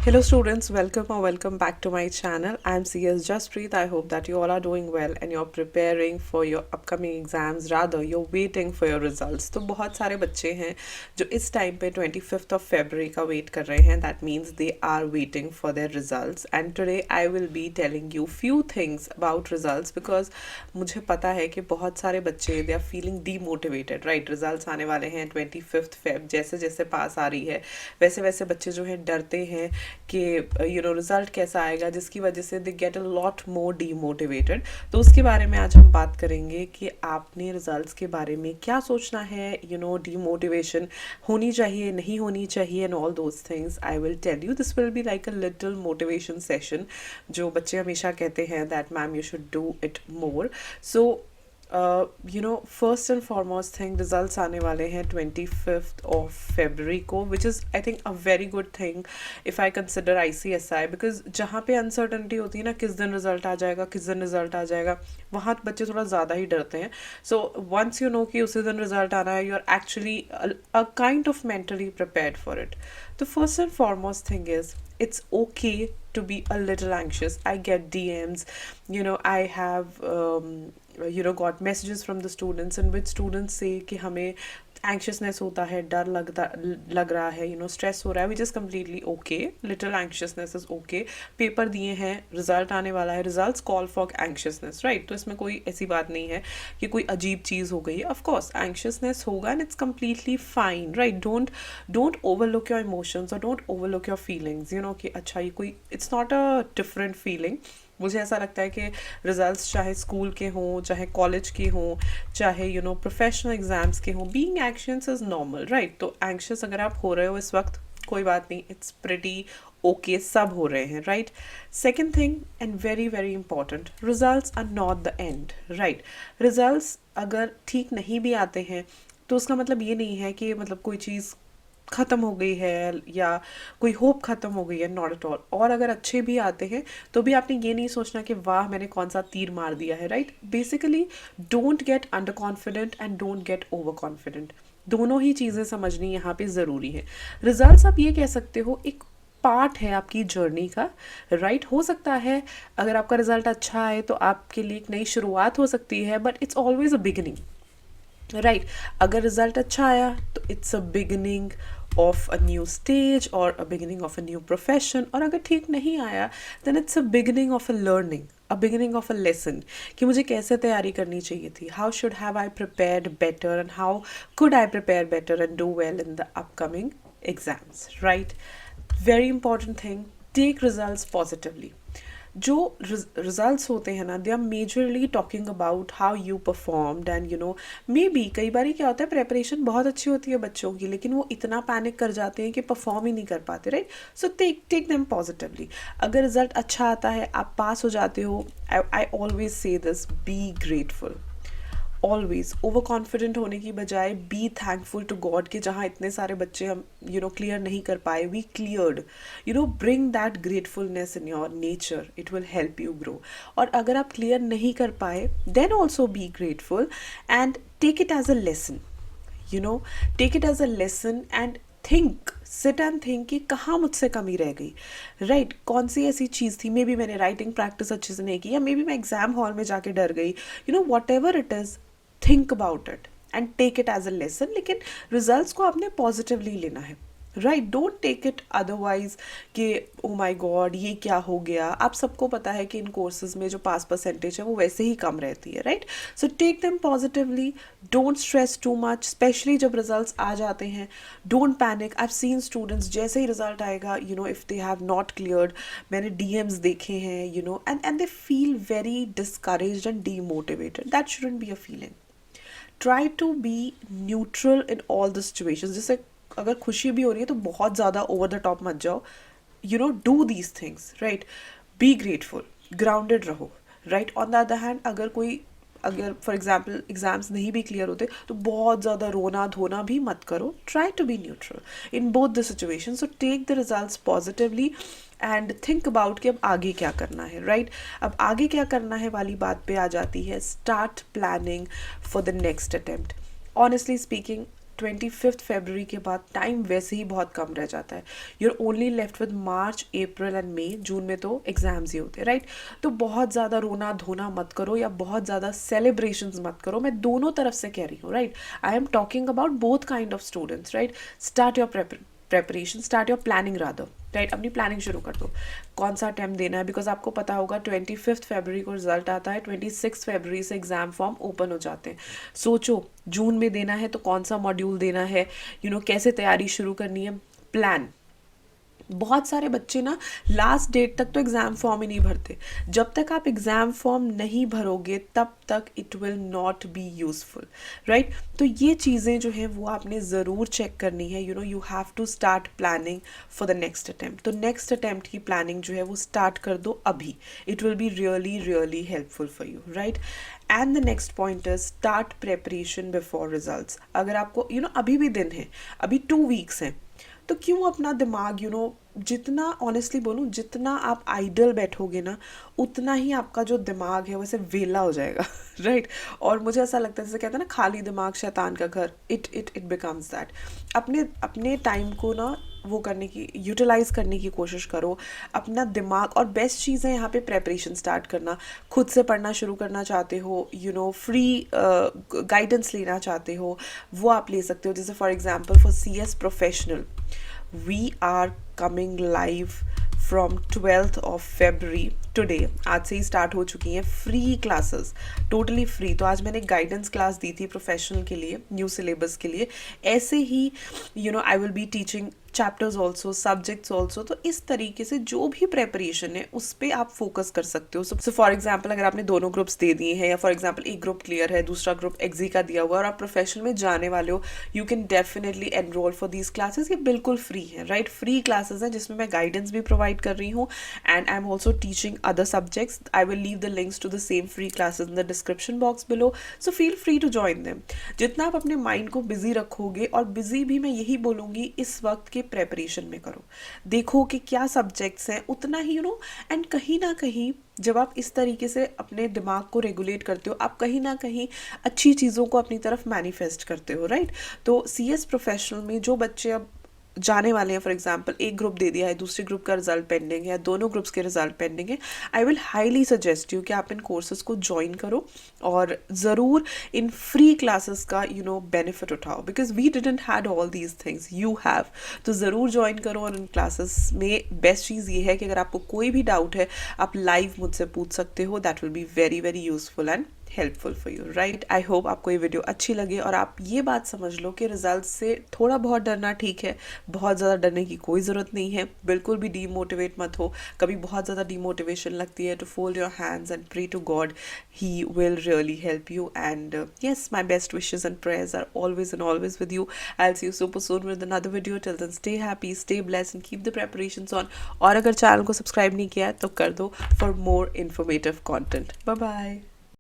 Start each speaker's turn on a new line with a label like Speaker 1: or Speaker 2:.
Speaker 1: Hello students, welcome or welcome back to my channel. I'm CS Jaspreet. I hope that you all are doing well and you're preparing for your upcoming exams. Rather, you're waiting for your results. तो बहुत सारे बच्चे हैं जो इस time पे 25th of February का wait कर रहे हैं. That means they are waiting for their results. And today I will be telling you few things about results because मुझे पता है कि बहुत सारे बच्चे they are feeling demotivated, right? Results आने वाले हैं 25th Feb. जैसे जैसे पास आ रही है वैसे वैसे बच्चे जो हैं डरते हैं कि रिज़ल्ट कैसा आएगा, जिसकी वजह से they get a lot more demotivated. तो उसके बारे में आज हम बात करेंगे कि आपने रिजल्ट्स के बारे में क्या सोचना है. डीमोटिवेशन होनी चाहिए, नहीं होनी चाहिए, and all those things I will tell you. This will be like a little motivation session. जो बच्चे हमेशा कहते हैं that ma'am you should do it more. So first and foremost thing, results आने वाले हैं 25th of February को, which is I think a very good thing if I consider ICSI. Because जहाँ पे अनसर्टनिटी होती है ना, किस दिन रिजल्ट आ जाएगा, किस दिन रिजल्ट आ जाएगा, वहाँ बच्चे थोड़ा ज़्यादा ही डरते हैं. सो वंस यू नो कि उसी दिन रिजल्ट आना है, you are actually a kind of mentally prepared for it. The first and foremost thing is it's okay to be a little anxious. I get DMs, I have got messages from the students in which students say कि हमें anxiousness होता है, डर लग रहा है, stress हो रहा है, which is completely okay. Little anxiousness is okay. Paper दिए हैं, रिजल्ट आने वाला है, results call for anxiousness, right. तो इसमें कोई ऐसी बात नहीं है कि कोई अजीब चीज़ हो गई है. ऑफकोर्स एंक्शसनेस होगा and it's completely fine, right. Don't overlook your emotions और डोंट ओवरलुक योर फीलिंग्स. कि अच्छा ये कोई, it's not a different feeling. मुझे ऐसा लगता है कि रिजल्ट्स चाहे स्कूल के हों, चाहे कॉलेज के हों, चाहे प्रोफेशनल एग्जाम्स के हों, being anxious is normal, right. तो एंग्शियस अगर आप हो रहे हो इस वक्त, कोई बात नहीं, इट्स प्रिटी ओके, सब हो रहे हैं, right. Second thing and very very important, results are not the end, right. Results अगर ठीक नहीं भी आते हैं तो उसका मतलब ये नहीं है कि मतलब कोई चीज़ ख़त्म हो गई है या कोई होप ख़त्म हो गई है. Not at all. और अगर अच्छे भी आते हैं तो भी आपने ये नहीं सोचना कि वाह मैंने कौन सा तीर मार दिया है, right. Basically don't get under confident and don't get over confident. दोनों ही चीज़ें समझनी यहाँ पे ज़रूरी है. रिजल्ट्स आप ये कह सकते हो एक पार्ट है आपकी जर्नी का, राइट. हो सकता है अगर आपका रिजल्ट अच्छा आए तो आपके लिए एक नई शुरुआत हो सकती है, but it's always a beginning, right. अगर रिजल्ट अच्छा आया तो it's a beginning of a new stage और a beginning of a new profession. और अगर ठीक नहीं आया then it's a beginning of a learning, a beginning of a lesson कि मुझे कैसे तैयारी करनी चाहिए थी. How should have I prepared better and how could I prepare better and do well in the upcoming exams, right. Very important thing, take results positively. जो results होते हैं ना, they are majorly talking about how you performed and maybe कई बार क्या होता है, preparation बहुत अच्छी होती है बच्चों की, लेकिन वो इतना पैनिक कर जाते हैं कि परफॉर्म ही नहीं कर पाते, right. So take them positively. अगर रिजल्ट अच्छा आता है, आप पास हो जाते हो, I always say this, be grateful. Always overconfident होने की बजाय बी थैंकफुल टू गॉड कि जहाँ इतने सारे बच्चे हम क्लियर नहीं कर पाए, we cleared. Bring that gratefulness in your nature, it will help you grow. और अगर आप क्लियर नहीं कर पाए then also be grateful and take it as a lesson. Take it as a lesson and think, sit and think कि कहाँ मुझसे कमी रह गई, राइट. कौन सी ऐसी चीज़ थी, मे बी मैंने राइटिंग प्रैक्टिस अच्छे से नहीं की, या मे बी मैं एग्जाम हॉल में जाके डर गई. Whatever it is, think about it and take it as a lesson. लेकिन रिजल्ट्स को आपने पॉजिटिवली लेना है, right. Don't take it otherwise कि ओ माई गॉड ये क्या हो गया. आप सबको पता है कि इन कोर्सेज में जो पास परसेंटेज है वो वैसे ही कम रहती है, right. So take them positively. Don't stress too much, specially जब रिजल्ट्स आ जाते हैं. Don't panic. I have seen students, जैसे ही रिजल्ट आएगा, if they have not cleared, मैंने DMs देखे हैं, and they feel very discouraged and demotivated. That shouldn't be a feeling. Try to be neutral in all the situations. जैसे अगर खुशी भी हो रही है तो बहुत ज़्यादा ओवर द टॉप मत जाओ. Do these things, right. Be grateful, grounded रहो, right. On the other hand अगर फॉर एग्जाम्पल एग्जाम्स नहीं भी क्लियर होते तो बहुत ज़्यादा रोना धोना भी मत करो. Try to be neutral in both the situation. So take the results positively and think about कि अब आगे क्या करना है, राइट. अब आगे क्या करना है वाली बात पे आ जाती है. Start planning for the next attempt. Honestly speaking, 25 फरवरी के बाद टाइम वैसे ही बहुत कम रह जाता है. You're only left with March, April and May. जून में तो एग्जाम्स ही होते हैं, राइट. तो बहुत ज़्यादा रोना धोना मत करो या बहुत ज़्यादा सेलिब्रेशंस मत करो. मैं दोनों तरफ से कह रही हूँ, right. I am talking about both kind of students, right. Start your preparation, start your planning rather, right. अपनी प्लानिंग शुरू कर दो. कौन सा अटैम्प्ट देना है, बिकॉज आपको पता होगा 25 फरवरी को रिजल्ट आता है, 26 फरवरी से एग्जाम फॉर्म ओपन हो जाते हैं. सोचो जून में देना है तो कौन सा मॉड्यूल देना है, कैसे तैयारी शुरू करनी है. प्लान. बहुत सारे बच्चे ना लास्ट डेट तक तो एग्ज़ाम फॉर्म ही नहीं भरते. जब तक आप एग्ज़ाम फॉर्म नहीं भरोगे तब तक it will not be useful, right. तो ये चीज़ें जो हैं वो आपने ज़रूर चेक करनी है. You have to start planning for the next attempt. तो नेक्स्ट अटैम्प्ट की प्लानिंग जो है वो स्टार्ट कर दो अभी. It will be really really helpful for you, right. And the next point is start preparation before results. अगर आपको अभी भी दिन है, अभी 2 वीक्स हैं, तो क्यों अपना दिमाग जितना ऑनेस्टली बोलूँ, जितना आप आइडल बैठोगे ना उतना ही आपका जो दिमाग है वैसे वेला हो जाएगा, राइट. और मुझे ऐसा लगता है, जैसे कहते हैं ना खाली दिमाग शैतान का घर, इट बिकम्स दैट. अपने टाइम को ना वो करने की, यूटिलाइज करने की कोशिश करो अपना दिमाग. और बेस्ट चीज़ है यहाँ पे प्रेपरेशन स्टार्ट करना. खुद से पढ़ना शुरू करना चाहते हो, फ्री गाइडेंस लेना चाहते हो, वो आप ले सकते हो. जैसे for example for CS professional we are coming live from 12th of February. Today आज से ही स्टार्ट हो चुकी हैं फ्री क्लासेस, टोटली फ्री. तो आज मैंने गाइडेंस क्लास दी थी प्रोफेशनल के लिए, न्यू सिलेबस के लिए. ऐसे ही I will be teaching chapters also, subjects also. तो इस तरीके से जो भी प्रेपरेशन है उस पर आप फोकस कर सकते हो. सो फॉर एग्जाम्पल अगर आपने दोनों ग्रुप्स दे दिए हैं, या फॉर एग्जाम्पल एक ग्रुप क्लियर है, दूसरा ग्रुप एक्जी का दिया हुआ है और आप प्रोफेशनल में जाने वाले हो, you can definitely enrol for these classes. ये बिल्कुल फ्री है, राइट. फ्री क्लासेस हैं जिसमें मैं गाइडेंस भी प्रोवाइड कर रही हूँ and I am also teaching other subjects. I will leave the links to the same free classes in the description box below. So feel free to join them. जितना आप अपने माइंड को busy रखोगे, और busy भी मैं यही बोलूँगी इस वक्त के प्रेपरेशन में करो. देखो कि क्या सब्जेक्ट्स हैं, उतना ही एंड कहीं ना कहीं जब आप इस तरीके से अपने दिमाग को रेगुलेट करते हो, आप कहीं ना कहीं अच्छी चीज़ों को अपनी तरफ मैनिफेस्ट करते हो, राइट. तो CS प्रोफेशनल में जो बच्चे अब जाने वाले हैं, फॉर एग्जांपल एक ग्रुप दे दिया है, दूसरे ग्रुप का रिजल्ट पेंडिंग है, दोनों ग्रुप्स के रिजल्ट पेंडिंग है, I will highly suggest you कि आप इन कोर्सेज को ज्वाइन करो और ज़रूर इन फ्री क्लासेस का बेनिफिट उठाओ. Because we didn't had all these things, you have. तो ज़रूर ज्वाइन करो. और इन क्लासेस में बेस्ट चीज़ ये है कि अगर आपको कोई भी डाउट है आप लाइव मुझसे पूछ सकते हो. That will be very very useful and helpful for you, right. I hope आपको ये वीडियो अच्छी लगे और आप ये बात समझ लो कि रिजल्ट से थोड़ा बहुत डरना ठीक है, बहुत ज़्यादा डरने की कोई ज़रूरत नहीं है. बिल्कुल भी डीमोटिवेट मत हो. कभी बहुत ज़्यादा डीमोटिवेशन लगती है, to fold your hands and pray to God, he will really help you. And yes, my best wishes and prayers are always and always with you. I will see you super soon with another video. Till then stay happy, stay blessed and keep the preparations on. और अगर channel को subscribe नहीं किया है तो कर दो for more informative content. Bye bye.